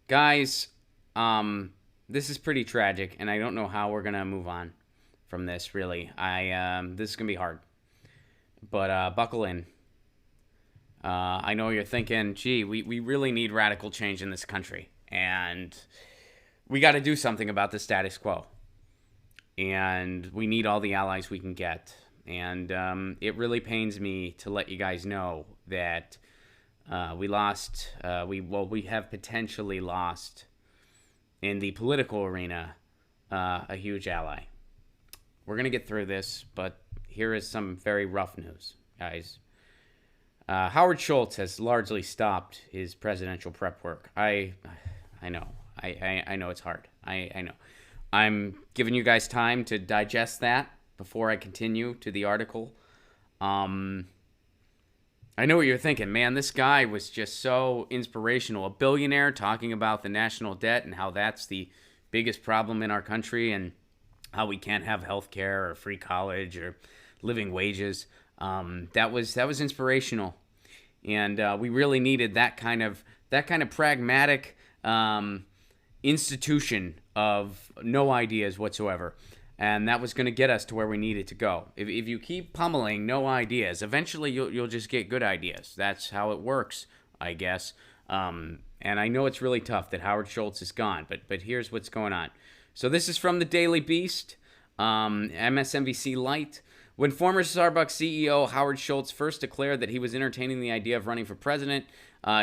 Guys, this is pretty tragic, and I don't know how we're gonna move on from this. Really, this is gonna be hard, but buckle in. I know you're thinking, gee, we really need radical change in this country, and we got to do something about the status quo, and we need all the allies we can get. And it really pains me to let you guys know that we lost. We have potentially lost in the political arena a huge ally. We're gonna get through this, but here is some very rough news, guys. Howard Schultz has largely stopped his presidential prep work. I know. I know it's hard. I know. I'm giving you guys time to digest that before I continue to the article. I know what you're thinking, man. This guy was just so inspirational. A billionaire talking about the national debt and how that's the biggest problem in our country and how we can't have health care or free college or living wages. That was inspirational, and we really needed that kind of pragmatic institution of no ideas whatsoever. And that was going to get us to where we needed to go. If you keep pummeling no ideas, eventually you'll just get good ideas. That's how it works, I guess. And I know it's really tough that Howard Schultz is gone, but here's what's going on. So this is from the Daily Beast, MSNBC Light. When former Starbucks CEO Howard Schultz first declared that he was entertaining the idea of running for president,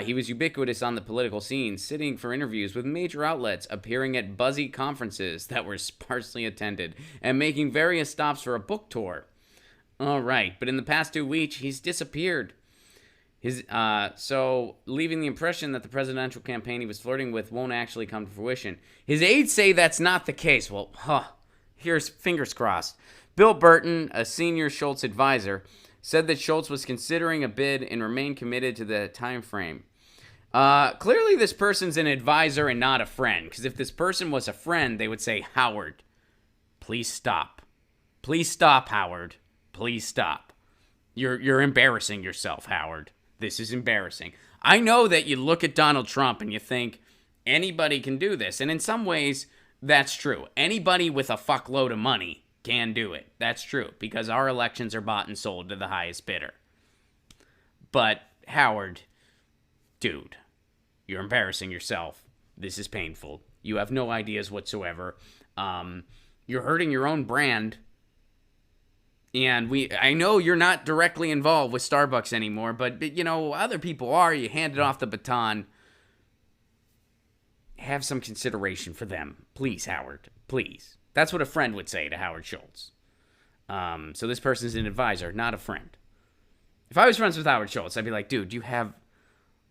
he was ubiquitous on the political scene, sitting for interviews with major outlets, appearing at buzzy conferences that were sparsely attended, and making various stops for a book tour. All right, but in the past 2 weeks, he's disappeared. So leaving the impression that the presidential campaign he was flirting with won't actually come to fruition. His aides say that's not the case. Well, here's fingers crossed. Bill Burton, a senior Schultz advisor, said that Schultz was considering a bid and remained committed to the time frame. Clearly, this person's an advisor and not a friend, because if this person was a friend, they would say, Howard, please stop. Please stop, Howard. Please stop. You're embarrassing yourself, Howard. This is embarrassing. I know that you look at Donald Trump and you think anybody can do this, and in some ways, that's true. Anybody with a fuckload of money can do it. That's true, because our elections are bought and sold to the highest bidder. But, Howard, dude, you're embarrassing yourself. This is painful. You have no ideas whatsoever. You're hurting your own brand. And I know you're not directly involved with Starbucks anymore, but you know, other people are. You handed off the baton. Have some consideration for them. Please, Howard. Please. That's what a friend would say to Howard Schultz. So this person's an advisor, not a friend. If I was friends with Howard Schultz, I'd be like, dude,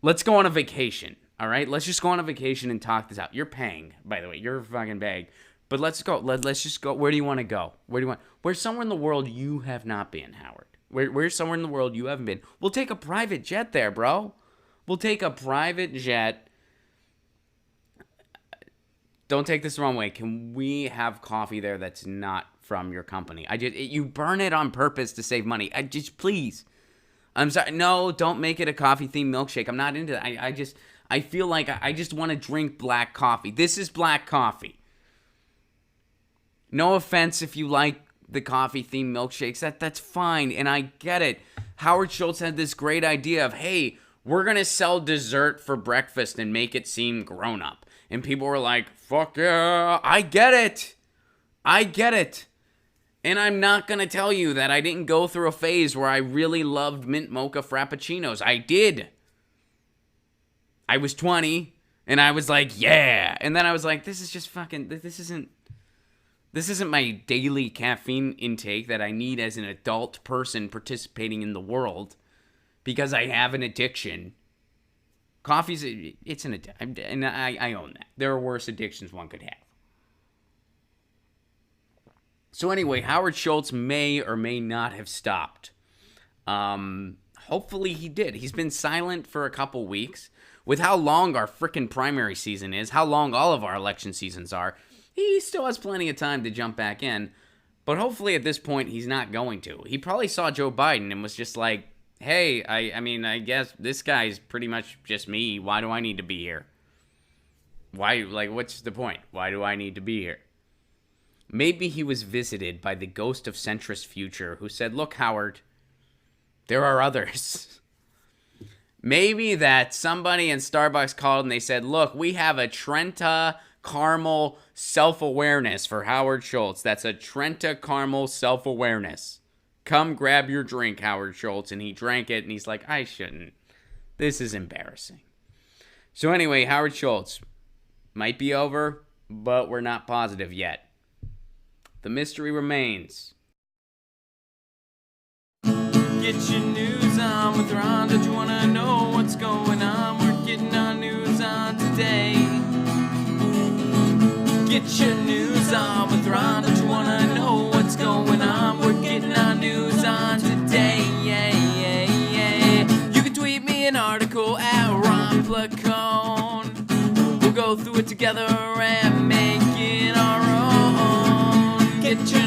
let's go on a vacation, all right? Let's just go on a vacation and talk this out. You're paying, by the way. You're a fucking bag. But let's go. Let's just go. Where do you want to go? Where's somewhere in the world you have not been, Howard? Where's somewhere in the world you haven't been? We'll take a private jet there, bro. We'll take a private jet. Don't take this the wrong way. Can we have coffee there that's not from your company? You burn it on purpose to save money. Please. I'm sorry. No, don't make it a coffee-themed milkshake. I'm not into that. I feel like I just want to drink black coffee. This is black coffee. No offense if you like the coffee-themed milkshakes. That's fine, and I get it. Howard Schultz had this great idea of, hey, we're going to sell dessert for breakfast and make it seem grown-up. And people were like, fuck yeah, I get it. I get it. And I'm not going to tell you that I didn't go through a phase where I really loved mint mocha frappuccinos. I did. I was 20, and I was like, yeah. And then I was like, this isn't my daily caffeine intake that I need as an adult person participating in the world because I have an addiction. It's an addiction, and I own that. There are worse addictions one could have. So anyway, Howard Schultz may or may not have stopped. Hopefully he did. He's been silent for a couple weeks. With how long our frickin' primary season is, how long all of our election seasons are, he still has plenty of time to jump back in. But hopefully at this point, he's not going to. He probably saw Joe Biden and was just like, hey, I guess this guy's pretty much just me. Why do I need to be here? Why, like, what's the point? Why do I need to be here? Maybe he was visited by the ghost of centrist future who said, look, Howard, there are others. Maybe that somebody in Starbucks called and they said, look, we have a Trenta caramel self-awareness for Howard Schultz. That's a Trenta caramel self-awareness. Come grab your drink, Howard Schultz. And he drank it and he's like, I shouldn't. This is embarrassing. So anyway, Howard Schultz might be over, but we're not positive yet. The mystery remains. Get your news on with Ron. Don't you want to know what's going on? We're getting our news on today. Get your news on with Ron. Don't you want to know what's going on? We're getting our news on today. Yeah, yeah, yeah. You can tweet me an article at Ron Placone. We'll go through it together and make it our own. Get your